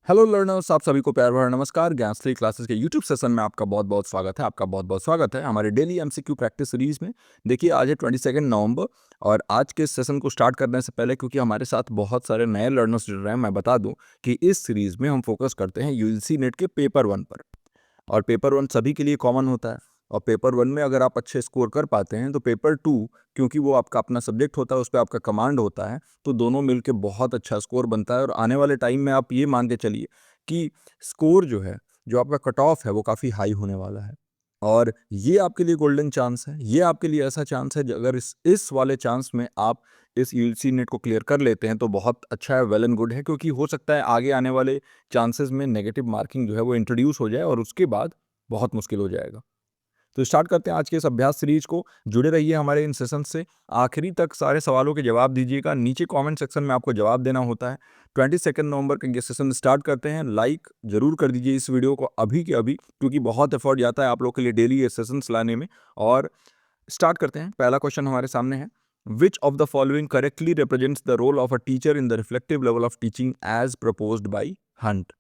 Hello learners, आप सभी को प्यार भरा नमस्कार। ज्ञानश्री क्लासेस के यूट्यूब सेशन में आपका बहुत बहुत स्वागत है। आपका बहुत बहुत स्वागत है हमारे डेली एमसीक्यू प्रैक्टिस सीरीज में। देखिए, आज है 22 नवंबर और आज के इस सेशन को स्टार्ट करने से पहले, क्योंकि हमारे साथ बहुत सारे नए लर्नर्स जुड़ रहे हैं, मैं बता दूं कि इस सीरीज में हम फोकस करते हैं यूजीसी नेट के पेपर 1 पर। और पेपर 1 सभी के लिए कॉमन होता है। और पेपर 1 में अगर आप अच्छे स्कोर कर पाते हैं तो पेपर 2, क्योंकि वो आपका अपना सब्जेक्ट होता है, उस पर आपका कमांड होता है, तो दोनों मिलके बहुत अच्छा स्कोर बनता है। और आने वाले टाइम में आप ये मान के चलिए कि स्कोर जो है, जो आपका कट ऑफ है, वो काफ़ी हाई होने वाला है। और ये आपके लिए गोल्डन चांस है। ये आपके लिए ऐसा चांस है, अगर इस वाले चांस में आप इस यूजीसी नेट को क्लियर कर लेते हैं तो बहुत अच्छा है, वेल एंड गुड है। क्योंकि हो सकता है आगे आने वाले चांसेस में नेगेटिव मार्किंग जो है वो इंट्रोड्यूस हो जाए और उसके बाद बहुत मुश्किल हो जाएगा। तो स्टार्ट करते हैं आज के इस अभ्यास सीरीज को। जुड़े रहिए हमारे इन सेशन से, आखिरी तक सारे सवालों के जवाब दीजिएगा। नीचे कमेंट सेक्शन में आपको जवाब देना होता है। 22 नवंबर का ये सेशन स्टार्ट करते हैं। लाइक जरूर कर दीजिए इस वीडियो को अभी के अभी, क्योंकि बहुत एफर्ट जाता है आप लोग के लिए डेली ये सेशंस लाने में। और स्टार्ट करते हैं। पहला क्वेश्चन हमारे सामने है, which of the following correctly represents the role of a teacher in the reflective level of teaching as proposed by Hunt.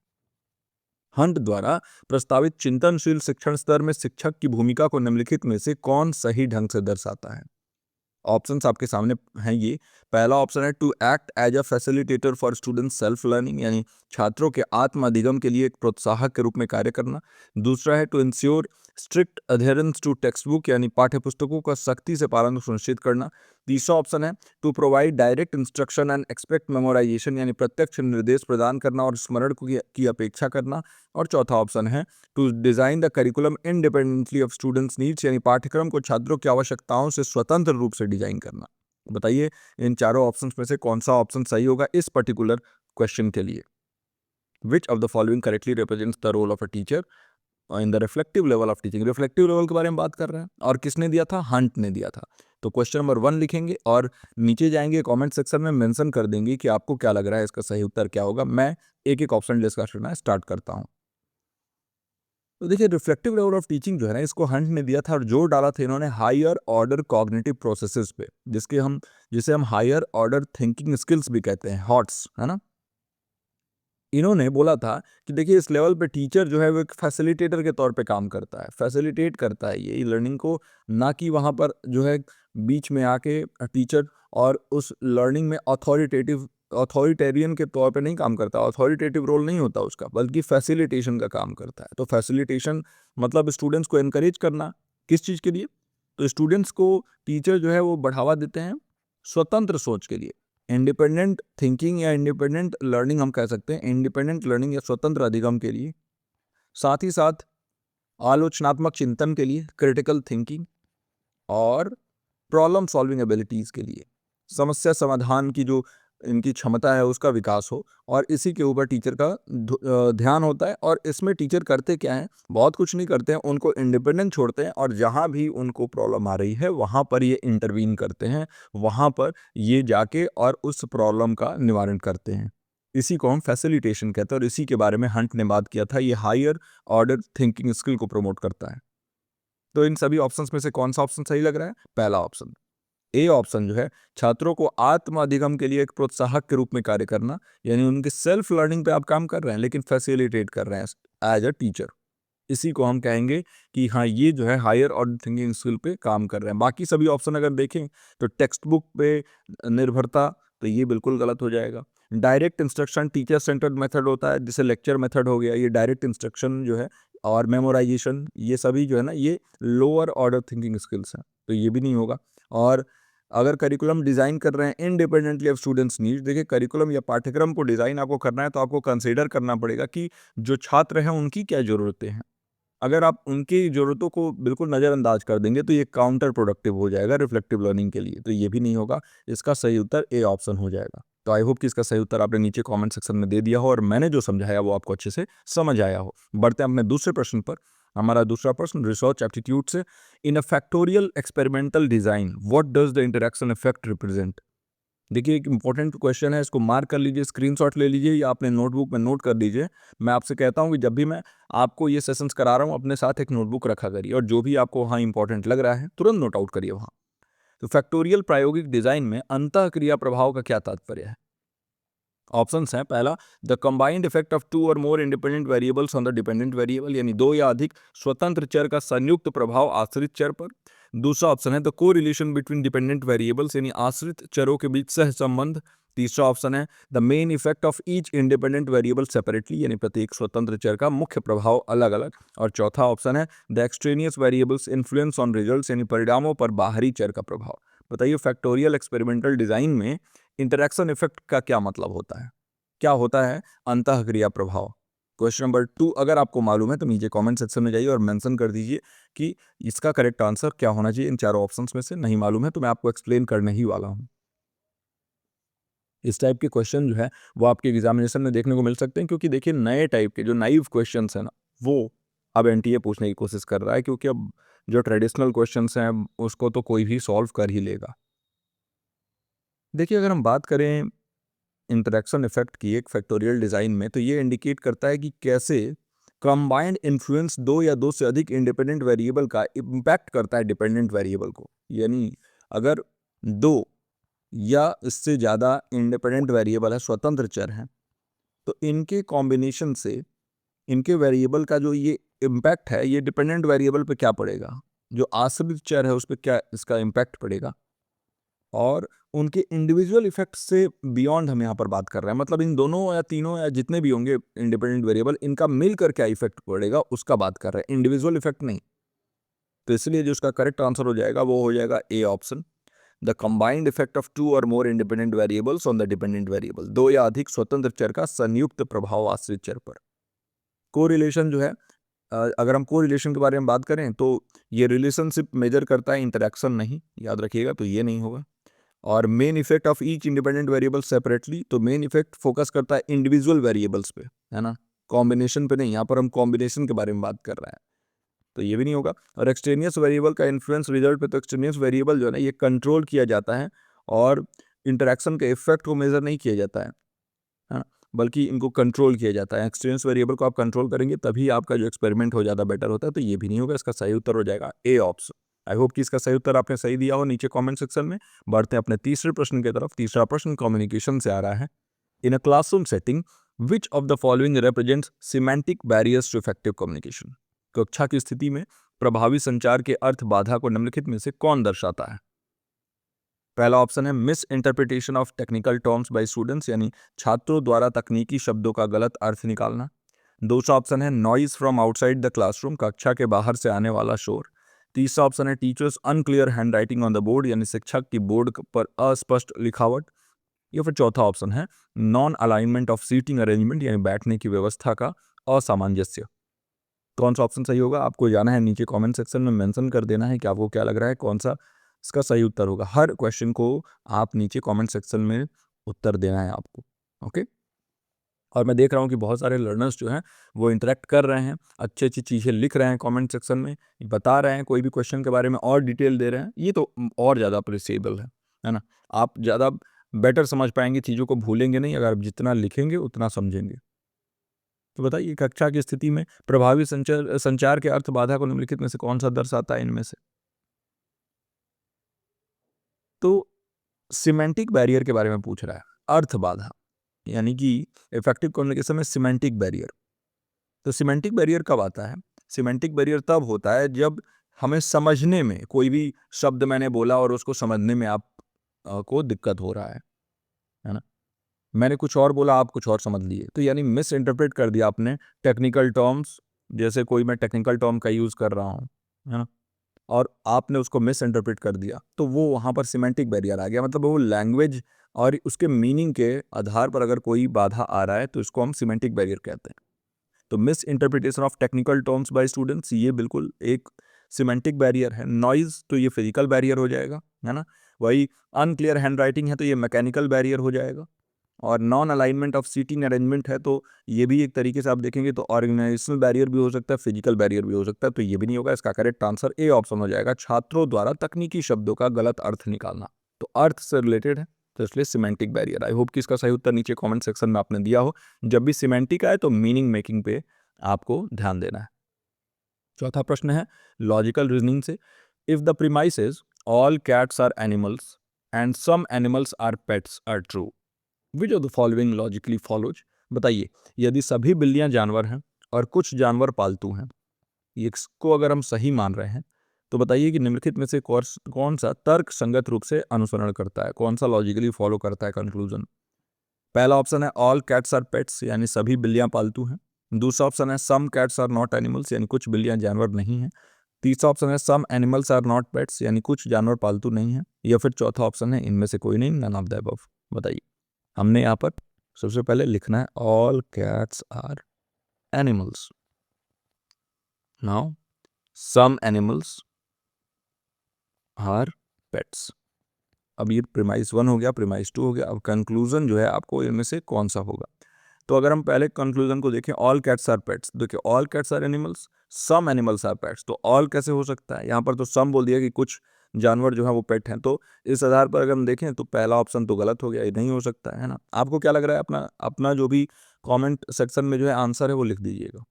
Hunt द्वारा प्रस्तावित चिंतनशील शिक्षण स्तर में शिक्षक की भूमिका को निम्नलिखित में से कौन सही ढंग से दर्शाता है। ऑप्शंस आपके सामने हैं ये। पहला ऑप्शन है to act as a facilitator for student self learning, यानी छात्रों के आत्म अधिगम के लिए एक प्रोत्साहक के रूप में कार्य करना। दूसरा है to ensure strict adherence to text book, यानी पाठ्य पुस्तकों का सख्ती से पालन सुनिश्चित करना। तीसरा ऑप्शन है to provide direct instruction and expect memorisation, यानी प्रत्यक्ष निर्देश प्रदान करना और स्मरण की अपेक्षा करना। और चौथा ऑप्शन है to design the curriculum independently of students needs, यानी पाठ्यक्रम को छात्रों की आवश्यकताओं से स्वतंत्र रूप से डिजाइन करना। बताइए इन चारों ऑप्शंस में से कौन सा ऑप्शन सही होगा इस पर्टिकुलर क्वेश्चन के लिए। Which of the following correctly represents the role of a teacher in the reflective level of teaching. Reflective level के बारे में बात कर रहे हैं और किसने दिया था, हंट ने दिया था। तो क्वेश्चन नंबर 1 लिखेंगे और नीचे जाएंगे कमेंट सेक्शन में मेंशन कर देंगे कि आपको क्या लग रहा है इसका सही उत्तर क्या होगा। मैं एक एक ऑप्शन डिस्कस करना स्टार्ट करता हूं। तो देखिए, रिफ्लेक्टिव लेवल ऑफ टीचिंग जो है ना, इसको हंट ने दिया था और जोर डाला था इन्होंने हायर ऑर्डर कॉग्निटिव प्रोसेसेस पे, जिसे हम हायर ऑर्डर थिंकिंग स्किल्स भी कहते हैं, हॉट्स, है ना। इन्होंने बोला था कि देखिए, इस लेवल पे टीचर जो है वो एक फैसिलिटेटर के तौर पे काम करता है, फैसिलिटेट करता है ये लर्निंग को, ना कि वहाँ पर जो है बीच में आके टीचर और उस लर्निंग में अथॉरिटेरियन के तौर पे नहीं काम करता। अथॉरिटेटिव रोल नहीं होता उसका, बल्कि फैसिलिटेशन का काम करता है। तो फैसिलिटेशन मतलब स्टूडेंट्स को एनकरेज करना, किस चीज़ के लिए, तो स्टूडेंट्स को टीचर जो है वो बढ़ावा देते हैं स्वतंत्र सोच के लिए। इंडिपेंडेंट थिंकिंग या इंडिपेंडेंट लर्निंग हम कह सकते हैं, इंडिपेंडेंट लर्निंग या स्वतंत्र अधिगम के लिए। साथ ही साथ आलोचनात्मक चिंतन के लिए, क्रिटिकल थिंकिंग, और प्रॉब्लम सॉल्विंग एबिलिटीज के लिए, समस्या समाधान की जो इनकी क्षमता है उसका विकास हो। और इसी के ऊपर टीचर का ध्यान होता है। और इसमें टीचर करते क्या है, बहुत कुछ नहीं करते हैं, उनको इंडिपेंडेंट छोड़ते हैं और जहाँ भी उनको प्रॉब्लम आ रही है वहाँ पर ये इंटरवीन करते हैं, वहाँ पर ये जाके और उस प्रॉब्लम का निवारण करते हैं। इसी को हम फैसिलिटेशन कहते हैं और इसी के बारे में हंट ने बात किया था। ये हायर ऑर्डर थिंकिंग स्किल को प्रमोट करता है। तो इन सभी ऑप्शंस में से कौन सा ऑप्शन सही लग रहा है, पहला ऑप्शन ए ऑप्शन जो है, छात्रों को आत्म अधिगम के लिए एक प्रोत्साहक के रूप में कार्य करना, यानी उनके सेल्फ लर्निंग पे आप काम कर रहे हैं लेकिन फैसिलिटेट कर रहे हैं एज अ टीचर। इसी को हम कहेंगे कि हाँ, ये जो है हायर ऑर्डर थिंकिंग स्किल पे काम कर रहे हैं। बाकी सभी ऑप्शन अगर देखें तो टेक्स्ट बुक पे निर्भरता, तो ये बिल्कुल गलत हो जाएगा। Direct instruction teacher centred method होता है, जैसे लेक्चर मेथड हो गया, ये डायरेक्ट इंस्ट्रक्शन जो है, और मेमोराइजेशन, ये सभी जो है ना, ये लोअर ऑर्डर थिंकिंग स्किल्स हैं, तो ये भी नहीं होगा। और अगर करिकुलम डिज़ाइन कर रहे हैं इंडिपेंडेंटली ऑफ स्टूडेंट्स नीड्स, देखिए करिकुलम या पाठ्यक्रम को डिज़ाइन आपको करना है तो आपको कंसीडर करना पड़ेगा कि जो छात्र हैं उनकी क्या ज़रूरतें हैं। अगर आप उनकी ज़रूरतों को बिल्कुल नज़रअंदाज कर देंगे तो ये काउंटर प्रोडक्टिव हो जाएगा रिफ्लेक्टिव लर्निंग के लिए, तो ये भी नहीं होगा। इसका सही उत्तर ए ऑप्शन हो जाएगा। तो आई होप कि इसका सही उत्तर आपने नीचे कमेंट सेक्शन में दे दिया हो और मैंने जो समझाया वो आपको अच्छे से समझ आया हो। बढ़ते हैं अपने दूसरे प्रश्न पर। हमारा दूसरा प्रश्न रिसर्च एप्टीट्यूड से, in a factorial experimental design what does the interaction effect represent. देखिए, एक इंपॉर्टेंट क्वेश्चन है, इसको मार्क कर लीजिए, स्क्रीनशॉट ले लीजिए या अपने नोटबुक में नोट कर लीजिए। मैं आपसे कहता हूं कि जब भी मैं आपको ये सेशंस करा रहा हूं, अपने साथ एक नोटबुक रखा करिए और जो भी आपको वहाँ इंपॉर्टेंट लग रहा है तुरंत नोट आउट करिए वहाँ। तो फैक्टोरियल प्रायोगिक डिजाइन में अंतःक्रिया प्रभाव का क्या तात्पर्य है। ऑप्शंस हैं, पहला the combined effect of two or more independent variables on the dependent variable, यानी दो या अधिक स्वतंत्र चर का संयुक्त प्रभाव आश्रित चर पर। दूसरा ऑप्शन है द को रिलेशन बिटवीन डिपेंडेंट वेरिएबल्स, यानी आश्रित चरों के बीच सह संबंध। तीसरा ऑप्शन है the main effect of each independent variable separately, यानी प्रत्येक स्वतंत्र चर का मुख्य प्रभाव अलग अलग। और चौथा ऑप्शन है the extraneous variables influence on results, यानी परिणामों पर बाहरी चर का प्रभाव। बताइए फैक्टोरियल एक्सपेरिमेंटल डिजाइन में इंटरैक्शन इफेक्ट का क्या मतलब होता है, क्या होता है अंतःक्रिया प्रभाव। क्वेश्चन नंबर 2 अगर आपको मालूम है तो नीचे कमेंट सेक्शन में जाइए और मेंशन कर दीजिए कि इसका करेक्ट आंसर क्या होना चाहिए इन चारों ऑप्शंस में से। नहीं मालूम है तो मैं आपको एक्सप्लेन करने ही वाला हूं। इस टाइप के क्वेश्चन जो है वो आपके एग्जामिनेशन में देखने को मिल सकते हैं, क्योंकि देखिए नए टाइप के जो नाइव क्वेश्चन है ना, वो अब एनटीए पूछने की कोशिश कर रहा है, क्योंकि अब जो ट्रेडिशनल क्वेश्चन हैं उसको तो कोई भी सॉल्व कर ही लेगा। देखिए अगर हम बात करें इंटरेक्शन इफेक्ट की एक फैक्टोरियल डिजाइन में, तो ये इंडिकेट करता है कि कैसे कंबाइंड इन्फ्लुएंस दो या दो से अधिक इंडिपेंडेंट वेरिएबल का इम्पैक्ट करता है डिपेंडेंट वेरिएबल को। यानी अगर दो या इससे ज़्यादा इंडिपेंडेंट वेरिएबल है, स्वतंत्र चर हैं, तो इनके कॉम्बिनेशन से इनके वेरिएबल का जो ये इम्पैक्ट है ये डिपेंडेंट वेरिएबल पे क्या पड़ेगा, जो आश्रित चर है उस पर क्या इसका इम्पैक्ट पड़ेगा, और उनके इंडिविजुअल इफेक्ट से बियॉन्ड हम यहाँ पर बात कर रहे हैं। मतलब इन दोनों या तीनों या जितने भी होंगे इंडिपेंडेंट वेरिएबल, इनका मिलकर क्या इफेक्ट पड़ेगा उसका बात कर रहे हैं, इंडिविजुअल इफेक्ट नहीं। तो इसलिए जो उसका करेक्ट आंसर हो जाएगा वो हो जाएगा A option, the combined effect of two or more independent variables on the dependent variable, दो या अधिक स्वतंत्र चर का संयुक्त प्रभाव आश्रित चर पर। कोरिलेशन जो है, अगर हम कोरिलेशन के बारे में बात करें तो ये रिलेशनशिप मेजर करता है, इंटरेक्शन नहीं, याद रखिएगा, तो ये नहीं होगा। और main effect of each independent variable separately, तो मेन इफेक्ट फोकस करता है इंडिविजुअल वेरिएबल्स पे, है ना, कॉम्बिनेशन पे नहीं। यहाँ पर हम कॉम्बिनेशन के बारे में बात कर रहे हैं, तो ये भी नहीं होगा। और एक्सटेनियस वेरिएबल का इन्फ्लुएंस रिजल्ट पे, तो एक्सटेनियस वेरिएबल जो है ना ये कंट्रोल किया जाता है और इंटरेक्शन के इफेक्ट को मेजर नहीं किया जाता है, हाँ, बल्कि इनको कंट्रोल किया जाता है। एक्सटेनियस वेरिएबल को आप कंट्रोल करेंगे तभी आपका जो एक्सपेरिमेंट हो ज़्यादा बेटर होता है, तो ये भी नहीं होगा। इसका सही उत्तर हो जाएगा ए ऑप्शन। आई होप कि इसका सही उत्तर आपने सही दिया हो नीचे कमेंट सेक्शन में। बढ़ते हैं अपने तीसरे प्रश्न की तरफ। तीसरा प्रश्न कम्युनिकेशन से आ रहा है। In a classroom setting which of the following represents semantic barriers to effective communication. कक्षा की स्थिति में प्रभावी संचार के अर्थ बाधा को निम्नलिखित में से कौन दर्शाता है। पहला ऑप्शन है misinterpretation of technical terms by students, यानी छात्रों द्वारा तकनीकी शब्दों का गलत अर्थ निकालना। दूसरा ऑप्शन है noise from outside the classroom, कक्षा के बाहर से आने वाला शोर। तीसरा ऑप्शन है teachers unclear hand writing on the board, यानी शिक्षक की बोर्ड पर अस्पष्ट लिखावट। या फिर चौथा ऑप्शन है non alignment of seating arrangement, यानी बैठने की व्यवस्था का असामंजस्य। कौन सा ऑप्शन सही होगा आपको जाना है, नीचे कमेंट सेक्शन में मेंशन कर देना है कि आपको क्या लग रहा है कौन सा इसका सही उत्तर होगा। हर क्वेश्चन को आप नीचे कमेंट सेक्शन में उत्तर देना है आपको, ओके। और मैं देख रहा हूँ कि बहुत सारे लर्नर्स जो हैं वो इंटरेक्ट कर रहे हैं, अच्छी अच्छी चीज़ें लिख रहे हैं कमेंट सेक्शन में, बता रहे हैं, कोई भी क्वेश्चन के बारे में और डिटेल दे रहे हैं। ये तो और ज़्यादा अप्रिसिएबल है ना। आप ज़्यादा बेटर समझ पाएंगे, चीज़ों को भूलेंगे नहीं अगर आप जितना लिखेंगे उतना समझेंगे। तो बताइए कक्षा की स्थिति में प्रभावी संचार संचार के अर्थ बाधा को निम्नलिखित में से कौन सा दर्शाता है इनमें से। तो सिमेंटिक बैरियर के बारे में पूछ रहा है, अर्थ बाधा, यानी कि इफेक्टिव कम्युनिकेशन में सिमेंटिक बैरियर। तो सिमेंटिक बैरियर कब आता है, सिमेंटिक बैरियर तब होता है जब हमें समझने में, कोई भी शब्द मैंने बोला और उसको समझने में आप को दिक्कत हो रहा है ना। मैंने कुछ और बोला, आप कुछ और समझ लिए, तो यानी मिस इंटरप्रेट कर दिया आपने टेक्निकल टर्म्स। जैसे कोई मैं टेक्निकल टर्म का यूज़ कर रहा हूँ, है ना, और आपने उसको मिस इंटरप्रेट कर दिया, तो वो वहाँ पर सिमेंटिक बैरियर आ गया। मतलब वो लैंग्वेज और उसके मीनिंग के आधार पर अगर कोई बाधा आ रहा है तो इसको हम सिमेंटिक बैरियर कहते हैं। तो misinterpretation of technical terms by students ये बिल्कुल एक सिमेंटिक बैरियर है। नॉइज तो ये फिजिकल बैरियर हो जाएगा, है ना। वही अनक्लियर हैंड राइटिंग है तो ये मैकेनिकल बैरियर हो जाएगा। और non alignment of seating arrangement है तो ये भी एक तरीके से आप देखेंगे तो ऑर्गेनाइजेशनल बैरियर भी हो सकता है, फिजिकल बैरियर भी हो सकता है, तो ये भी नहीं होगा। इसका करेक्ट आंसर ए ऑप्शन हो जाएगा, छात्रों द्वारा तकनीकी शब्दों का गलत अर्थ निकालना। तो अर्थ से रिलेटेड है तो इसलिए सिमेंटिक बैरियर। आई होप कि इसका सही उत्तर नीचे कमेंट सेक्शन में आपने दिया हो। जब भी सिमेंटिक आए तो मीनिंग मेकिंग पे आपको ध्यान देना है। चौथा प्रश्न है लॉजिकल रीजनिंग से, if the premise is all cats are animals and some animals are pets are true. Which of the following logically follows. बताइए, यदि सभी बिल्लियां जानवर हैं और कुछ जानवर पालतू हैं, इसको अगर हम सही मान रहे हैं, तो बताइए कि निम्नलिखित में से कौन सा तर्क संगत रूप से अनुसरण करता है, कौन सा लॉजिकली फॉलो करता है कंक्लूजन। पहला ऑप्शन है ऑल कैट्स आर पेट्स, यानी सभी बिल्लियां पालतू हैं। दूसरा ऑप्शन है some cats are not animals, यानी कुछ बिल्लियां जानवर नहीं हैं। तीसरा ऑप्शन है some animals are not pets, यानी कुछ जानवर पालतू नहीं हैं। या फिर चौथा ऑप्शन है इनमें से कोई नहीं, नन ऑफ द अबव। बताइए, हमने यहाँ पर सबसे पहले लिखना है all cats are animals. Now some animals are pets. अब ये प्रीमाइस 1 हो गया, प्रीमाइस 2 हो गया। अब कंक्लूजन जो है आपको इनमें से कौन सा होगा। तो अगर हम पहले कंक्लूजन को देखें, ऑल कैट्स आर पेट्स, देखिए all cats are animals, some animals are pets, तो ऑल कैसे हो सकता है, यहाँ पर तो सम बोल दिया कि कुछ जानवर जो है वो पेट हैं। तो इस आधार पर अगर हम देखें तो पहला ऑप्शन तो गलत हो गया, ये नहीं हो सकता है ना। आपको क्या लग रहा है, अपना अपना जो भी कमेंट सेक्शन में जो है आंसर है वो लिख दीजिएगा।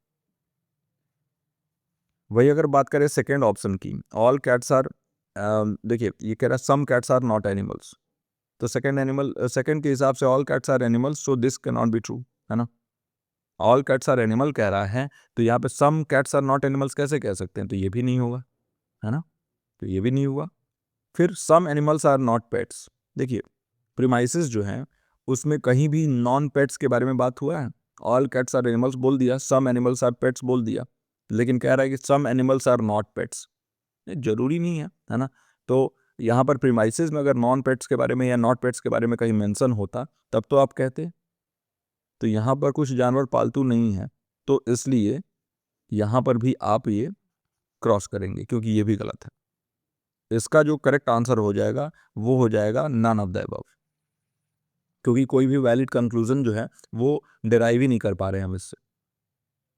वही अगर बात करें सेकेंड ऑप्शन की, ऑल कैट्स आर, देखिए ये कह रहा है some cats are not animals, तो सेकेंड के हिसाब से all cats are animals, so this can not be true, है ना। ऑल कैट्स आर एनिमल कह रहा है, तो यहाँ पे some cats are not animals कैसे कह सकते हैं, तो ये भी नहीं होगा, है ना, तो ये भी नहीं हुआ। फिर some animals are not pets, देखिए प्रीमाइसेस जो हैं उसमें कहीं भी नॉन पेट्स के बारे में बात हुआ है। ऑल कैट्स आर एनिमल्स बोल दिया, सम एनिमल्स आर पेट्स बोल दिया, लेकिन कह रहा है कि some animals are not pets. जरूरी नहीं है ना। तो यहाँ पर प्रीमाइसेस में अगर नॉन पेट्स के बारे में या नॉट पेट्स के बारे में कहीं मेंशन होता तब तो आप कहते। तो यहाँ पर कुछ जानवर पालतू नहीं है, तो इसलिए यहाँ पर भी आप ये क्रॉस करेंगे, क्योंकि ये भी गलत है। इसका जो करेक्ट आंसर हो जाएगा वो हो जाएगा नन ऑफ द अबव, क्योंकि कोई भी वैलिड कंक्लूजन जो है वो डिराइव ही नहीं कर पा रहे हैं हम इससे।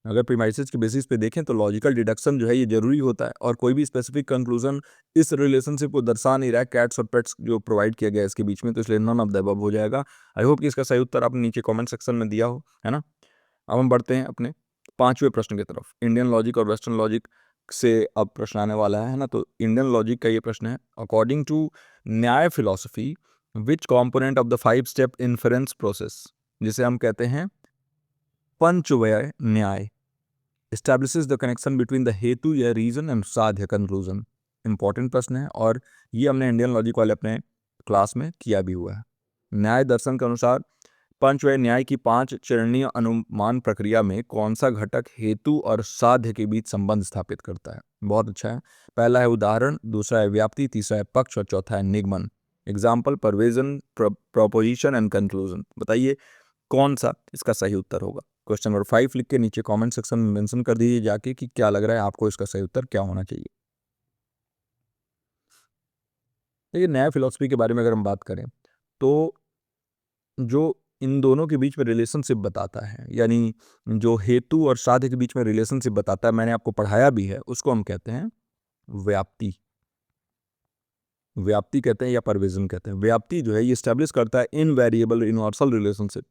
अगर प्रीमाइसेस के बेसिस पे देखें तो लॉजिकल डिडक्शन जो है ये जरूरी होता है, और कोई भी स्पेसिफिक कंक्लूजन इस रिलेशनशिप को दर्शा नहीं रहा है कैट्स और पेट्स जो प्रोवाइड किया गया है इसके बीच में, तो इसलिए नन ऑफ द अबव हो जाएगा। आई होप कि इसका सही उत्तर आपने नीचे कमेंट सेक्शन में दिया हो, है ना। अब हम बढ़ते हैं अपने 5वें प्रश्न की तरफ। इंडियन लॉजिक और वेस्टर्न लॉजिक से अब प्रश्न आने वाला है ना। तो इंडियन लॉजिक का ये प्रश्न है, अकॉर्डिंग टू न्याय philosophy which component of the 5 step inference process, जिसे हम कहते हैं पंचव्यय न्याय, establishes the connection between the हेतु या रीजन एंड साध्य कंक्लूजन। इंपॉर्टेंट प्रश्न है, और ये हमने इंडियन लॉजिक वाले अपने क्लास में किया भी हुआ है। न्याय दर्शन के अनुसार पंचव्यय न्याय की 5 चरणीय अनुमान प्रक्रिया में कौन सा घटक हेतु और साध्य के बीच संबंध स्थापित करता है। बहुत अच्छा है। पहला है उदाहरण, दूसरा है व्याप्ति, तीसरा है पक्ष और चौथा है निगमन। Example, pervasion, proposition and conclusion. बताइए कौन सा इसका सही उत्तर होगा। क्वेश्चन नंबर 5 लिख के नीचे कमेंट सेक्शन में मेंशन कर दीजिए जाके कि क्या लग रहा है आपको इसका सही उत्तर क्या होना चाहिए। देखिए न्याय फिलॉसफी के बारे में अगर हम बात करें तो जो इन दोनों के बीच में रिलेशनशिप बताता है, यानी जो हेतु और साध्य के बीच में रिलेशनशिप बताता है, मैंने आपको पढ़ाया भी है, उसको हम कहते हैं व्याप्ति। व्याप्ति कहते हैं या परवेजन कहते हैं। व्याप्ति जो है ये स्टैब्लिश करता है invariable universal relationship,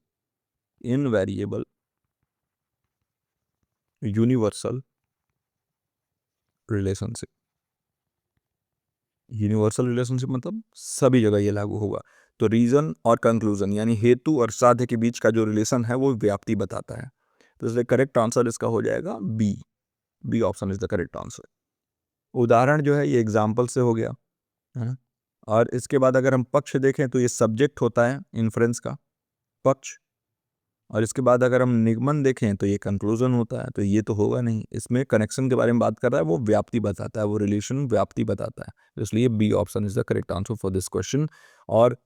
invariable universal relationship. Universal relationship मतलब सभी जगह ये लागू होगा। तो रीजन और कंक्लूजन यानी हेतु और साध्य के बीच का जो रिलेशन है वो व्याप्ति बताता है। तो इसलिए करेक्ट आंसर इसका हो जाएगा B. B option is the correct answer. उदाहरण जो है ये एग्जाम्पल से हो गया, है ना। और इसके बाद अगर हम पक्ष देखें तो ये सब्जेक्ट होता है इन्फ्रेंस का, पक्ष। और इसके बाद अगर हम निगमन देखें तो ये कंक्लूजन होता है, तो ये तो होगा नहीं। इसमें कनेक्शन के बारे में बात कर रहा है, वो व्याप्ति बताता है, वो रिलेशन व्याप्ति बताता है। इसलिए B option is the correct answer for this question. और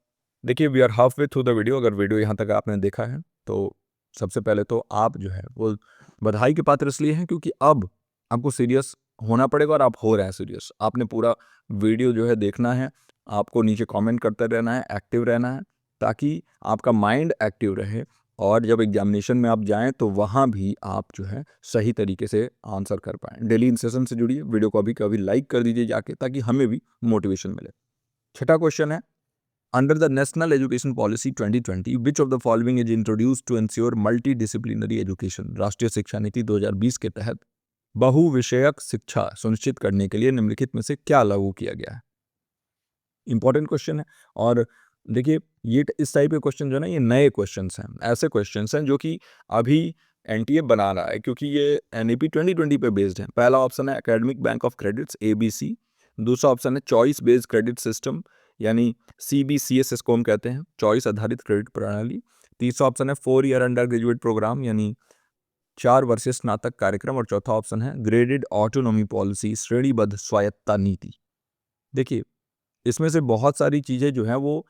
देखिए we are halfway through the video. अगर वीडियो यहाँ तक आपने देखा है तो सबसे पहले तो आप जो है वो बधाई के पात्र इसलिए हैं क्योंकि अब आपको सीरियस होना पड़ेगा, और आप हो रहे हैं सीरियस। आपने पूरा वीडियो जो है देखना है, आपको नीचे कमेंट करते रहना है, एक्टिव रहना है, ताकि आपका माइंड एक्टिव रहे, और जब एग्जामिनेशन में आप जाएं तो वहाँ भी आप जो है सही तरीके से आंसर कर पाएं। डेली इन सेशन से जुड़िए, वीडियो को अभी कभी लाइक कर दीजिए जाके, ताकि हमें भी मोटिवेशन मिले। छठा क्वेश्चन है, under the National Education Policy 2020 which of the following is introduced to ensure multidisciplinary education. राष्ट्रीय शिक्षा नीति 2020 के तहत बहुविषयक शिक्षा सुनिश्चित करने के लिए निम्नलिखित में से क्या लागू किया गया है। इंपॉर्टेंट क्वेश्चन है, और देखिए ये इस टाइप के क्वेश्चन जो है ना, ये नए क्वेश्चंस हैं, ऐसे क्वेश्चंस हैं जो कि अभी एनटीए बना रहा है, क्योंकि ये एनईपी 2020 पे बेस्ड है। पहला ऑप्शन है academic bank of credits ABC, दूसरा ऑप्शन है चॉइस बेस्ड क्रेडिट सिस्टम यानी सीबीसीएस इसको हम कहते हैं, चॉइस आधारित क्रेडिट प्रणाली। तीसरा ऑप्शन है 4 ईयर अंडर ग्रेजुएट प्रोग्राम यानी 4 वर्षीय स्नातक कार्यक्रम, और चौथा ऑप्शन है ग्रेडेड ऑटोनॉमी पॉलिसी श्रेणीबद्ध स्वायत्ता नीति। देखिए इसमें से बहुत सारी चीज़ें जो हैं वो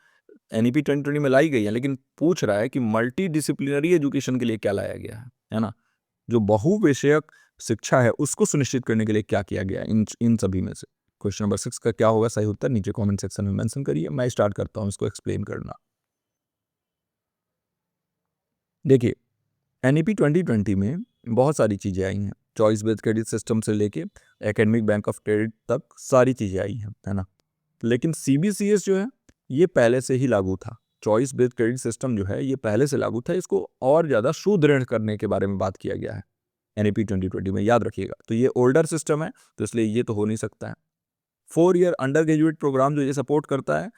एनईपी 2020 में लाई गई है, लेकिन पूछ रहा है कि मल्टी डिसिप्लिनरी एजुकेशन के लिए क्या लाया गया है ना, जो बहुविषयक शिक्षा है उसको सुनिश्चित करने के लिए क्या किया गया है इन सभी में से। क्वेश्चन नंबर 6 का क्या होगा सही उत्तर, नीचे कमेंट सेक्शन में मेंशन करिए। मैं स्टार्ट करता हूं इसको एक्सप्लेन करना। देखिए एनईपी 2020 में बहुत सारी चीज़ें आई हैं, चॉइस बेस्ड क्रेडिट सिस्टम से लेके एकेडमिक बैंक ऑफ क्रेडिट तक सारी चीज़ें आई हैं, है ना। लेकिन सीबीसीएस जो है ये पहले से ही लागू था। चॉइस बेस्ड क्रेडिट सिस्टम जो है ये पहले से लागू था, इसको और ज़्यादा सुदृढ़ करने के बारे में बात किया गया है एनईपी 2020 में, याद रखिएगा। तो ये ओल्डर सिस्टम है, तो इसलिए ये तो हो नहीं सकता है। 4 ईयर अंडर ग्रेजुएट प्रोग्राम जो ये सपोर्ट करता है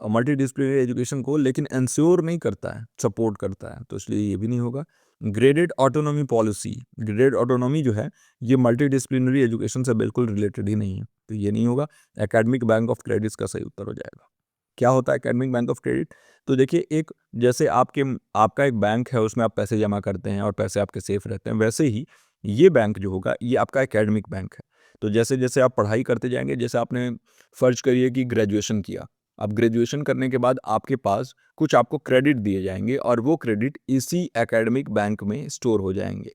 मल्टी डिसिप्लिनरी एजुकेशन को, लेकिन इंश्योर नहीं करता है, सपोर्ट करता है, तो इसलिए ये भी नहीं होगा। Graded autonomy policy, graded autonomy जो है ये मल्टी डिसिप्लिनरी एजुकेशन से बिल्कुल रिलेटेड ही नहीं है, तो ये नहीं होगा। एकेडमिक बैंक ऑफ क्रेडिट का सही उत्तर हो जाएगा। क्या होता है एकेडमिक बैंक ऑफ क्रेडिट? तो देखिए एक जैसे आपका एक बैंक है, उसमें आप पैसे जमा करते हैं और पैसे आपके सेफ रहते हैं, वैसे ही ये बैंक जो होगा ये आपका एकेडमिक बैंक है। तो जैसे जैसे आप पढ़ाई करते जाएंगे, जैसे आपने फर्ज करिए कि ग्रेजुएशन किया, अब ग्रेजुएशन करने के बाद आपके पास कुछ आपको क्रेडिट दिए जाएंगे और वो क्रेडिट इसी एकेडमिक बैंक में स्टोर हो जाएंगे।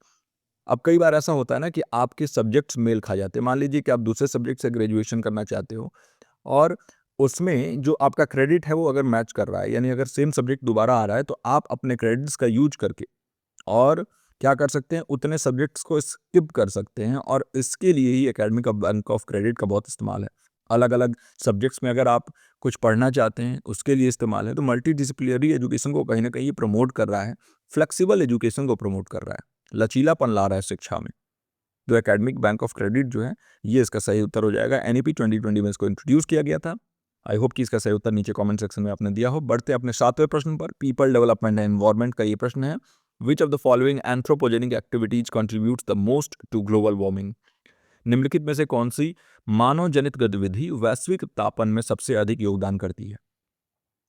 अब कई बार ऐसा होता है ना कि आपके सब्जेक्ट्स मेल खा जाते हैं। मान लीजिए कि आप दूसरे सब्जेक्ट से ग्रेजुएशन करना चाहते हो और उसमें जो आपका क्रेडिट है वो अगर मैच कर रहा है, यानी अगर सेम सब्जेक्ट दोबारा आ रहा है, तो आप अपने क्रेडिट्स का यूज करके और क्या कर सकते हैं, उतने सब्जेक्ट्स को स्किप कर सकते हैं। और इसके लिए ही एकेडमिक बैंक ऑफ क्रेडिट का बहुत इस्तेमाल है। अलग अलग सब्जेक्ट्स में अगर आप कुछ पढ़ना चाहते हैं उसके लिए इस्तेमाल है। तो मल्टी डिसिप्लिनरी एजुकेशन को कहीं ना कहीं प्रमोट कर रहा है, फ्लेक्सिबल एजुकेशन को प्रमोट कर रहा है, लचीलापन ला रहा है शिक्षा में। तो एकेडमिक बैंक ऑफ क्रेडिट जो है ये इसका सही उत्तर हो जाएगा। एनईपी 2020 में इसको इंट्रोड्यूस किया गया था। आई होप कि इसका सही उत्तर नीचे कमेंट सेक्शन में आपने दिया हो। बढ़ते अपने 7वें प्रश्न पर। पीपल डेवलपमेंट एंड एनवायरमेंट का ये प्रश्न है, which of the following anthropogenic activities contributes the most to global warming. निम्नलिखित में से कौन सी मानव जनित गतिविधि वैश्विक तापन में सबसे अधिक योगदान करती है?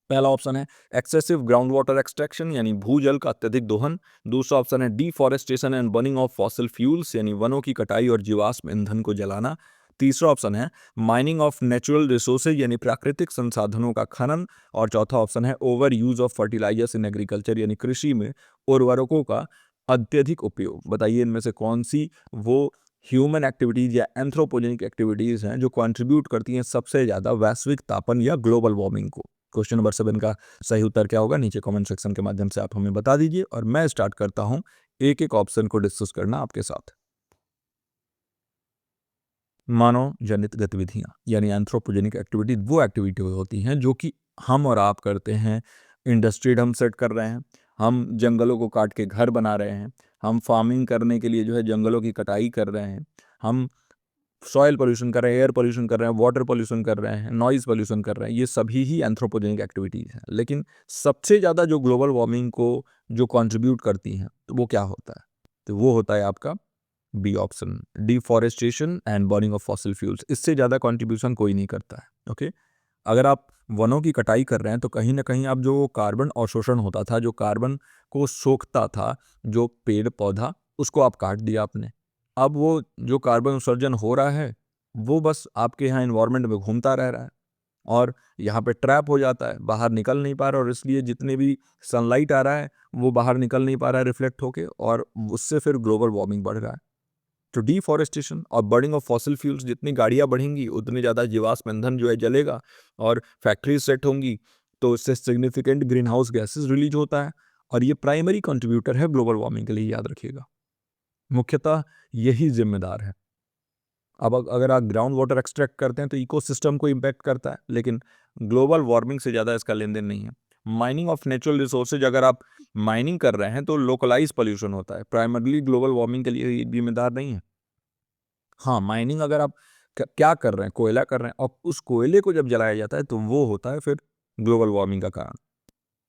पहला ऑप्शन है एक्सेसिव ग्राउंड वाटर एक्सट्रैक्शन यानी भूजल का अत्यधिक दोहन। दूसरा ऑप्शन है deforestation and burning of fossil fuels यानी वनों की कटाई और जीवाश्म ईंधन को जलाना। तीसरा ऑप्शन है माइनिंग ऑफ नेचुरल रिसोर्सेज यानी प्राकृतिक संसाधनों का खनन। और चौथा ऑप्शन है overuse of fertilisers in agriculture यानी कृषि में उर्वरकों का अत्यधिक उपयोग। बताइए इनमें से कौन सी वो ह्यूमन एक्टिविटीज या एंथ्रोपोजेनिक एक्टिविटीज हैं जो कंट्रीब्यूट करती हैं सबसे ज्यादा वैश्विक तापन या ग्लोबल वार्मिंग को। क्वेश्चन नंबर 7 का सही उत्तर क्या होगा, नीचे कमेंट सेक्शन के माध्यम से आप हमें बता दीजिए और मैं स्टार्ट करता हूं एक एक ऑप्शन को डिस्कस करना आपके साथ। मानव जनित गतिविधियां यानी एंथ्रोपोजेनिक एक्टिविटी वो एक्टिविटी होती हैं जो कि हम और आप करते हैं। इंडस्ट्री हम सेट कर रहे हैं, हम जंगलों को काट के घर बना रहे हैं, हम फार्मिंग करने के लिए जो है जंगलों की कटाई कर रहे हैं, हम सॉइल पोल्यूशन कर रहे हैं, एयर पोल्यूशन कर रहे हैं, वाटर पोल्यूशन कर रहे हैं, नॉइज पोल्यूशन कर रहे हैं। ये सभी ही एंथ्रोपोजेनिक एक्टिविटीज़ हैं। लेकिन सबसे ज़्यादा जो ग्लोबल वार्मिंग को जो कंट्रीब्यूट करती हैं तो वो क्या होता है? तो वो होता है आपका B option, deforestation and burning of fossil fuels. इससे ज़्यादा कंट्रीब्यूशन कोई नहीं करता है। ओके, अगर आप वनों की कटाई कर रहे हैं तो कहीं ना कहीं आप जो कार्बन अवशोषण होता था, जो कार्बन को सोखता था जो पेड़ पौधा, उसको आप काट दिया आपने। अब वो जो कार्बन उत्सर्जन हो रहा है वो बस आपके यहाँ इन्वायरमेंट में घूमता रह रहा है और यहाँ पे ट्रैप हो जाता है, बाहर निकल नहीं पा रहा, और इसलिए जितने भी सनलाइट आ रहा है वो बाहर निकल नहीं पा रहा है रिफ्लेक्ट होके, और उससे फिर ग्लोबल वार्मिंग बढ़ रहा है। तो डिफॉरेस्टेशन और बर्निंग ऑफ फॉसिल फ्यूल्स, जितनी गाड़ियां बढ़ेंगी उतनी ज़्यादा जीवाश्म ईंधन जो है जलेगा और फैक्ट्रीज सेट होंगी, तो इससे significant green house gases release होता है और ये प्राइमरी कंट्रीब्यूटर है ग्लोबल वार्मिंग के लिए, याद रखिएगा। मुख्यतः यही जिम्मेदार है। अब अगर आप ग्राउंड वाटर एक्सट्रैक्ट करते हैं तो इकोसिस्टम को इम्पैक्ट करता है, लेकिन ग्लोबल वार्मिंग से ज़्यादा इसका लेन देन नहीं है। माइनिंग ऑफ नेचुरल रिसोर्सेज, अगर आप माइनिंग कर रहे हैं तो लोकलाइज पोल्यूशन होता है, प्राइमरली ग्लोबल वार्मिंग के लिए जिम्मेदार नहीं है। हाँ, माइनिंग अगर आप क्या कर रहे हैं, कोयला कर रहे हैं और उस कोयले को जब जलाया जाता है तो वो होता है फिर ग्लोबल वार्मिंग का कारण।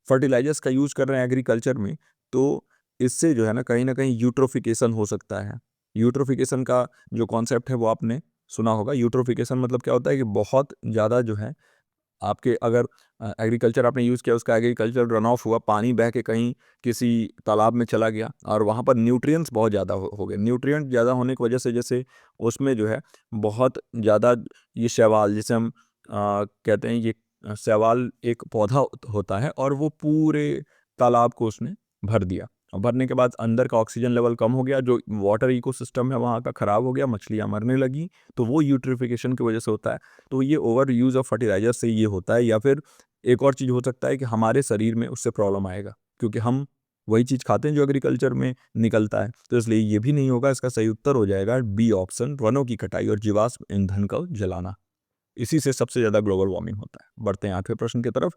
फर्टिलाइजर्स का यूज कर रहे हैं एग्रीकल्चर में, तो इससे जो है ना कहीं यूट्रोफिकेशन हो सकता है। यूट्रोफिकेशन का जो कॉन्सेप्ट है वो आपने सुना होगा। यूट्रोफिकेशन मतलब क्या होता है कि बहुत ज़्यादा जो है आपके अगर एग्रीकल्चर आपने यूज़ किया, उसका एग्रीकल्चर रन ऑफ हुआ, पानी बह के कहीं किसी तालाब में चला गया और वहाँ पर न्यूट्रिएंट्स बहुत ज़्यादा हो गए। न्यूट्रिएंट ज़्यादा होने की वजह से जैसे उसमें जो है बहुत ज़्यादा ये शैवाल, जिसे हम कहते हैं, ये शैवाल एक पौधा होता है और वो पूरे तालाब को उसने भर दिया। और भरने के बाद अंदर का ऑक्सीजन लेवल कम हो गया, जो वाटर इकोसिस्टम है वहाँ का ख़राब हो गया, मछलियाँ मरने लगी। तो वो यूट्रिफिकेशन की वजह से होता है। तो ये ओवर यूज़ ऑफ फर्टिलाइजर से ये होता है। या फिर एक और चीज़ हो सकता है कि हमारे शरीर में उससे प्रॉब्लम आएगा, क्योंकि हम वही चीज़ खाते हैं जो एग्रीकल्चर में निकलता है। तो इसलिए ये भी नहीं होगा। इसका सही उत्तर हो जाएगा बी ऑप्शन, वनों की कटाई और जीवाश्म ईंधन को जलाना। इसी से सबसे ज़्यादा ग्लोबल वार्मिंग होता है। बढ़ते हैं 8वें प्रश्न की तरफ।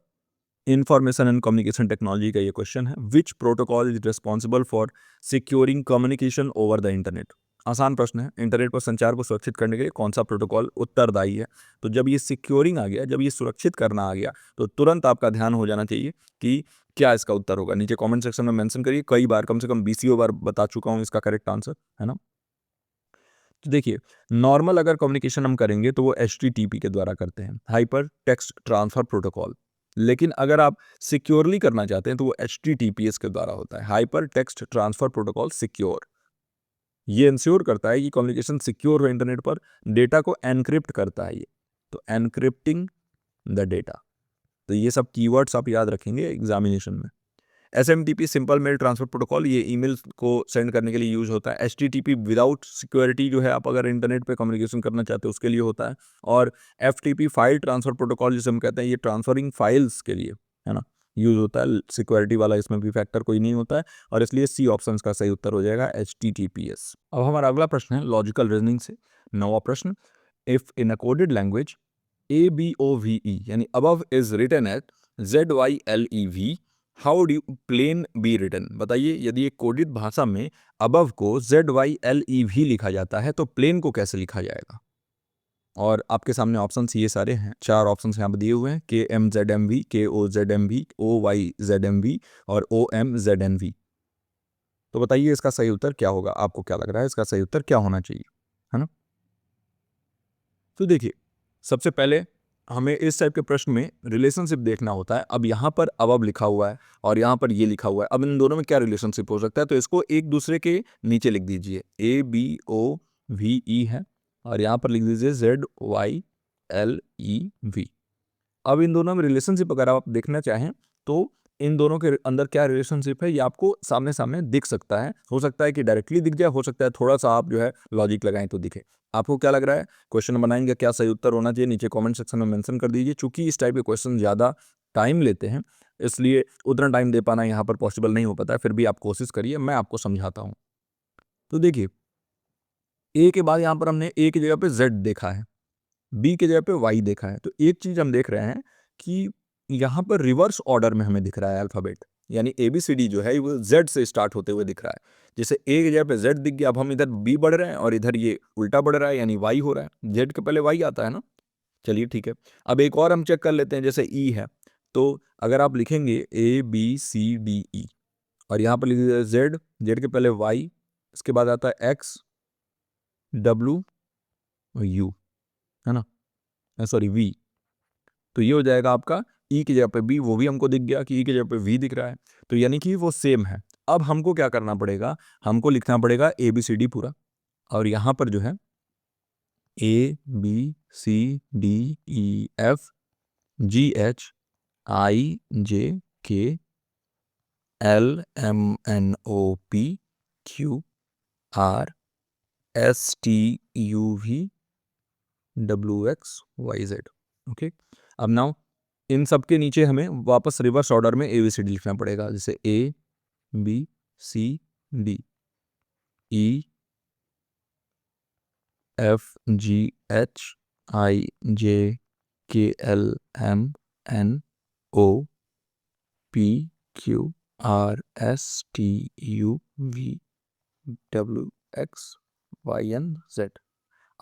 इंफॉर्मेशन एंड कम्युनिकेशन टेक्नोलॉजी का ये क्वेश्चन है। विच protocol is responsible for securing communication over the internet. आसान प्रश्न है। इंटरनेट पर संचार को सुरक्षित करने के लिए कौन सा प्रोटोकॉल उत्तरदायी है? तो जब ये सिक्योरिंग आ गया, जब ये सुरक्षित करना आ गया, तो तुरंत आपका ध्यान हो जाना चाहिए कि क्या इसका उत्तर होगा। नीचे कमेंट सेक्शन में मेंशन करिए। कई बार, कम से कम 20 बार बता चुका हूँ इसका करेक्ट आंसर, है ना। तो देखिए, नॉर्मल अगर कम्युनिकेशन हम करेंगे तो वो HTTP के द्वारा करते हैं, हाइपर टेक्स्ट ट्रांसफर प्रोटोकॉल। लेकिन अगर आप सिक्योरली करना चाहते हैं तो वो HTTPS के द्वारा होता है, hyper text transfer protocol secure. ये इंश्योर करता है कि कम्युनिकेशन सिक्योर हो इंटरनेट पर, डेटा को एनक्रिप्ट करता है ये। तो एनक्रिप्टिंग द डेटा। तो ये सब कीवर्ड्स आप याद रखेंगे एग्जामिनेशन में। SMTP simple mail transfer protocol, ये ईमेल को सेंड करने के लिए यूज होता है। HTTP विदाउट सिक्योरिटी जो है, आप अगर इंटरनेट पे कम्युनिकेशन करना चाहते हो उसके लिए होता है। और FTP फाइल ट्रांसफर प्रोटोकॉल जिसे हम कहते हैं, ये ट्रांसफरिंग फाइल्स के लिए, है ना, यूज होता है। सिक्योरिटी वाला इसमें भी फैक्टर कोई नहीं होता है, और इसलिए सी ऑप्शन का सही उत्तर हो जाएगा HTTPS। अब हमारा अगला प्रश्न है लॉजिकल रीजनिंग से, 9वां प्रश्न। If in a coded language ABOVE यानी above is written at ZYLEV, how do plane be written. बताइए, यदि एक कोडित भाषा में अबव को ZYLEV लिखा जाता है तो प्लेन को कैसे लिखा जाएगा। और आपके सामने ऑप्शंस ये सारे हैं, 4 ऑप्शंस यहाँ पर दिए हुए हैं, KMZMV, KOZMV, OYZMV और OMZNV। तो बताइए इसका सही उत्तर क्या होगा। आपको क्या लग रहा है इसका सही उत्तर क्या होना चाहिए, है ना। तो देखिए, सबसे पहले हमें इस टाइप के प्रश्न में रिलेशनशिप देखना होता है। अब यहाँ पर अबव लिखा हुआ है और यहाँ पर ये लिखा हुआ है, अब इन दोनों में क्या रिलेशनशिप हो सकता है। तो इसको एक दूसरे के नीचे लिख दीजिए, ABOVE है और यहाँ पर लिख दीजिए ZYLEV। अब इन दोनों में रिलेशनशिप अगर आप देखना चाहें तो इन दोनों के अंदर क्या रिलेशनशिप है ये आपको सामने सामने दिख सकता है। हो सकता है कि डायरेक्टली दिख जाए, हो सकता है थोड़ा सा आप जो है लॉजिक लगाएं तो दिखे। आपको क्या लग रहा है, क्वेश्चन बनाएंगे क्या सही उत्तर होना चाहिए, नीचे कमेंट सेक्शन में मेंशन कर दीजिए। चूंकि इस टाइप के क्वेश्चन ज़्यादा टाइम लेते हैं, इसलिए उतना टाइम दे पाना यहाँ पर पॉसिबल नहीं हो पाता है। फिर भी आप कोशिश करिए, मैं आपको समझाता हूँ। तो देखिए, ए के बाद यहाँ पर हमने ए की जगह पे जेड देखा है, बी की जगह पे वाई देखा है। तो एक चीज हम देख रहे हैं कि यहाँ पर रिवर्स ऑर्डर में हमें दिख रहा है अल्फाबेट, यानी ABCD जो है वो जेड से स्टार्ट होते हुए दिख रहा है। जैसे ए की जगह पे जेड दिख गया, अब हम इधर बी बढ़ रहे हैं और इधर ये उल्टा बढ़ रहा है, यानी वाई हो रहा है। जेड के पहले वाई आता है ना। चलिए ठीक है। अब एक और हम चेक कर लेते हैं, जैसे ई है, तो अगर आप लिखेंगे ABCDE और यहाँ पर लिख दीजिए जेड, जेड के पहले वाई, इसके बाद आता है XW और यू, है ना, सॉरी वी। तो ये हो जाएगा आपका ई की जगह पे बी, वो भी हमको दिख गया कि ई की जगह पे वी दिख रहा है, तो यानी कि वो सेम है। अब हमको क्या करना पड़ेगा, हमको लिखना पड़ेगा ABCD पूरा, और यहाँ पर जो है ABCDEFGHIMNOPQRSTUVWXYZ। ओके। अब नाउ इन सब के नीचे हमें वापस रिवर्स ऑर्डर में ABCD लिखना पड़ेगा, जैसे ABCD EFGHIMNOPQRSTUVWXYZ।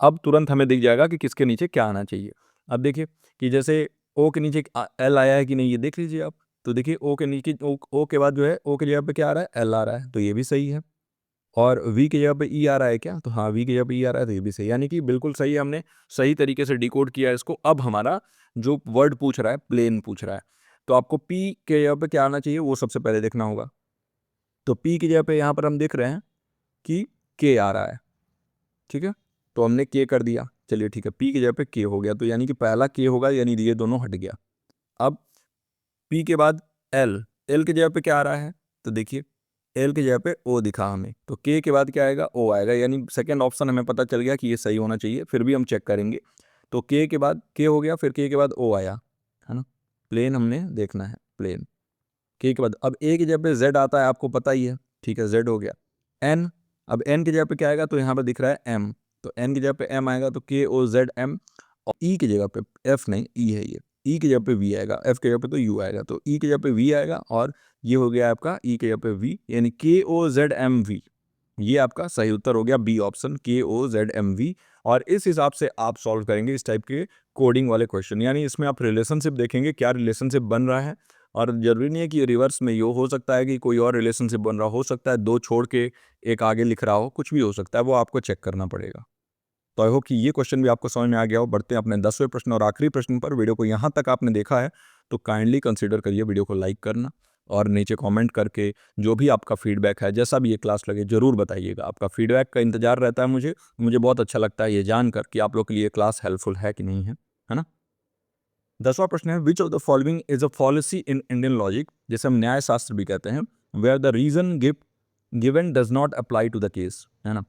अब तुरंत हमें दिख जाएगा कि किसके नीचे क्या आना चाहिए। अब देखिए कि जैसे ओ के नीचे एल आया है कि नहीं ये देख लीजिए आप। तो देखिए ओ के नीचे ओ के बाद जो है ओ की जगह पे क्या आ रहा है, एल आ रहा है, तो ये भी सही है। और वी की जगह पे ई आ रहा है क्या, तो हाँ वी की जगह पे ई आ रहा है, तो ये भी सही, यानी कि बिल्कुल सही है, हमने सही तरीके से डिकोड किया है इसको। अब हमारा जो वर्ड पूछ रहा है प्लेन पूछ रहा है, तो आपको पी के जगह पे क्या आना चाहिए वो सबसे पहले देखना होगा। तो पी की जगह पे यहाँ पर हम देख रहे हैं कि के आ रहा है, ठीक है, तो हमने के कर दिया, चलिए ठीक है, पी की जगह पे के हो गया, तो यानी कि पहला के होगा, यानी ये दोनों हट गया। अब पी के बाद एल, एल की जगह पे क्या आ रहा है, तो देखिए एल की जगह पे ओ दिखा हमें, तो के के बाद क्या आएगा, ओ आएगा, यानी सेकंड ऑप्शन हमें पता चल गया कि ये सही होना चाहिए, फिर भी हम चेक करेंगे। तो के के बाद के हो गया, फिर के के बाद ओ आया, है ना, प्लेन हमने देखना है, प्लेन। के बाद अब ए की जगह पे जेड आता है, आपको पता ही है, ठीक है, जेड हो गया। एन, अब एन की जगह पे क्या आएगा, तो यहाँ पे दिख रहा है एम, तो एन की जगह पे एम आएगा, तो के ओ जेड एम। और ई की जगह पे एफ नहीं, ई है ये, ई की जगह पे वी आएगा, एफ की जगह पे तो यू आएगा, तो ई की जगह पे वी आएगा, और ये हो गया आपका ई की जगह पे वी, यानी के ओ जेड एम वी, ये आपका सही उत्तर हो गया बी ऑप्शन, के ओ जेड एम वी। और इस हिसाब से आप सॉल्व करेंगे इस टाइप के कोडिंग वाले क्वेश्चन, यानी इसमें आप रिलेशनशिप देखेंगे, क्या रिलेशनशिप बन रहा है, और जरूरी नहीं है कि रिवर्स में यो हो सकता है कि कोई और रिलेशनशिप बन रहा हो सकता है दो छोड़ के एक आगे लिख रहा हो, कुछ भी हो सकता है, वो आपको चेक करना पड़ेगा। तो आई होप कि ये क्वेश्चन भी आपको समझ में आ गया हो। बढ़ते हैं अपने 10वें प्रश्न और आखिरी प्रश्न पर। वीडियो को यहाँ तक आपने देखा है तो काइंडली कंसीडर करिए वीडियो को लाइक करना, और नीचे कमेंट करके जो भी आपका फीडबैक है, जैसा भी ये क्लास लगे जरूर बताइएगा। आपका फीडबैक का इंतजार रहता है मुझे बहुत अच्छा लगता है ये जानकर कि आप लोग के लिए क्लास हेल्पफुल है कि नहीं है ना। 10वां प्रश्न है, which of the following is a policy in Indian logic, जैसे हम न्याय शास्त्र भी कहते हैं, where the reason given does not apply to the case, है ना,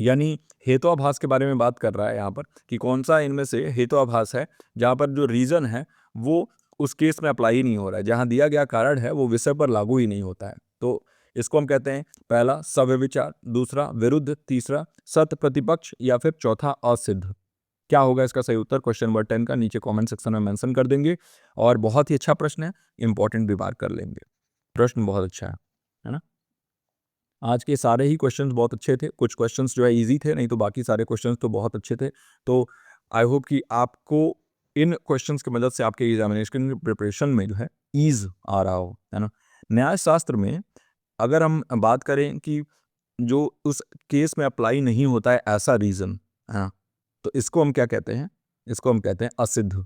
यानी हेतुआभास के बारे में बात कर रहा है यहाँ पर कि कौन सा इनमें से हेतुआभास है जहाँ पर जो रीजन है वो उस केस में अप्लाई ही नहीं हो रहा है, जहाँ दिया गया कारण है वो विषय पर लागू ही नहीं होता है। तो इसको हम कहते हैं पहला सव्यभिचार, दूसरा विरुद्ध, तीसरा सत्य प्रतिपक्ष, या फिर चौथा असिद्ध। क्या होगा इसका सही उत्तर, क्वेश्चन नंबर 10 का नीचे कमेंट सेक्शन में मेंशन कर देंगे। और बहुत ही अच्छा प्रश्न है, इंपॉर्टेंट भी मार्क कर लेंगे, प्रश्न बहुत अच्छा है ना। आज के सारे ही क्वेश्चंस बहुत अच्छे थे, कुछ क्वेश्चंस जो है इजी थे, नहीं तो बाकी सारे क्वेश्चंस तो बहुत अच्छे थे। तो आई होप कि आपको इन क्वेश्चंस की मदद से आपके एग्जामिनेशन प्रिपरेशन में जो है ईज आ रहा हो, है ना। न्याय शास्त्र में अगर हम बात करें कि जो उस केस में अप्लाई नहीं होता है ऐसा रीजन, हाँ, तो इसको हम क्या कहते हैं, इसको हम कहते हैं असिद्ध,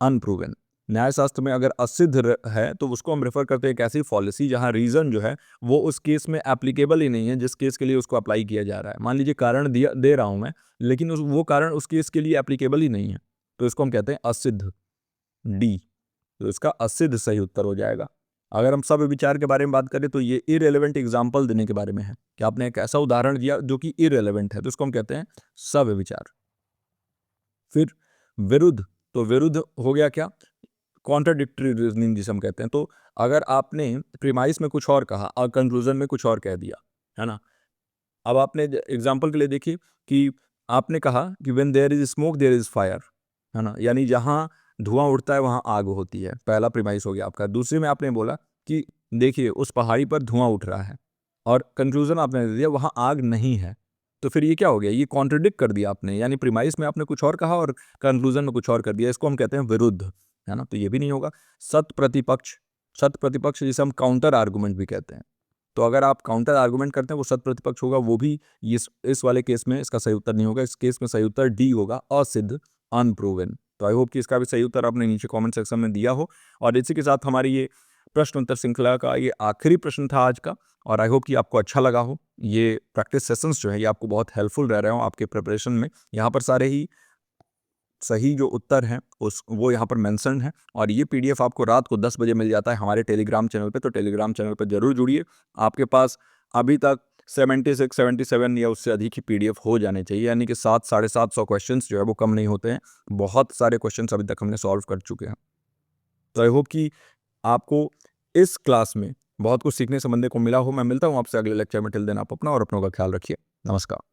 अनप्रूवन। न्यायशास्त्र में अगर असिद्ध है तो उसको हम रेफर करते हैं एक ऐसी पॉलिसी जहां रीजन जो है वो उस केस में एप्लीकेबल ही नहीं है जिस केस के लिए उसको अप्लाई किया जा रहा है। मान लीजिए कारण दिया दे रहा हूं मैं, लेकिन वो कारण उस केस के लिए एप्लीकेबल ही नहीं है, तो इसको हम कहते हैं असिद्ध, डी। तो इसका असिद्ध सही उत्तर हो जाएगा। अगर हम सब विचार के बारे में बात करें तो ये इररिलेवेंट एग्जाम्पल देने के बारे में है कि आपने एक ऐसा उदाहरण दिया जो कि इररिलेवेंट है, तो इसको हम कहते हैं सब विचार। फिर विरुद्ध, तो विरुद्ध हो गया क्या, कॉन्ट्राडिक्टरी रीजनिंग जिसे हम कहते हैं। तो अगर आपने प्रीमाइस में कुछ और कहा और कंक्लूजन में कुछ और कह दिया, है ना। अब आपने एग्जांपल के लिए देखिए कि आपने कहा कि when there is smoke there is fire, है ना, यानी जहां धुआं उड़ता है वहां आग होती है, पहला प्रीमाइस हो गया आपका। दूसरे में आपने बोला कि देखिए उस पहाड़ी पर धुआं उठ रहा है, और कंक्लूजन आपने दे दिया वहां आग नहीं है। तो फिर ये क्या हो गया, ये कॉन्ट्रडिक्ट कर दिया आपने, यानी प्रीमाइस में आपने कुछ और कहा और कंक्लूजन में कुछ और कर दिया, इसको हम कहते हैं विरुद्ध, है ना, तो ये भी नहीं होगा। सत प्रतिपक्ष, सत प्रतिपक्ष जिसे हम काउंटर आर्गुमेंट भी कहते हैं, तो अगर आप काउंटर आर्गुमेंट करते हैं वो सत प्रतिपक्ष होगा, वो भी इस वाले केस में इसका सही उत्तर नहीं होगा। इस केस में सही उत्तर डी होगा, असिद्ध, अनप्रूवन। तो आई होप कि इसका भी सही उत्तर आपने नीचे कमेंट सेक्शन में दिया हो। और इसी के साथ हमारी ये प्रश्न उत्तर श्रृंखला का ये आखिरी प्रश्न था आज का, और आई होप कि आपको अच्छा लगा हो। ये प्रैक्टिस सेशंस जो है ये आपको बहुत हेल्पफुल रह रहे हो आपके प्रिपरेशन में। यहाँ पर सारे ही सही जो उत्तर हैं उस वो यहाँ पर मेंशन है, और ये पीडीएफ आपको रात को 10 बजे मिल जाता है हमारे टेलीग्राम चैनल पे, तो टेलीग्राम चैनल पे जरूर जुड़िए। आपके पास अभी तक 76 77 या उससे अधिक ही पीडीएफ हो जाने चाहिए, यानी कि 7 750 क्वेश्चंस जो है वो कम नहीं होते हैं। बहुत सारे क्वेश्चंस अभी तक हमने सॉल्व कर चुके हैं। तो आई होप कि आपको इस क्लास में बहुत कुछ सीखने समझने को मिला हो। मैं मिलता हूँ आपसे अगले लेक्चर में। टिल देन आप अपना और अपनों का ख्याल रखिए। नमस्कार।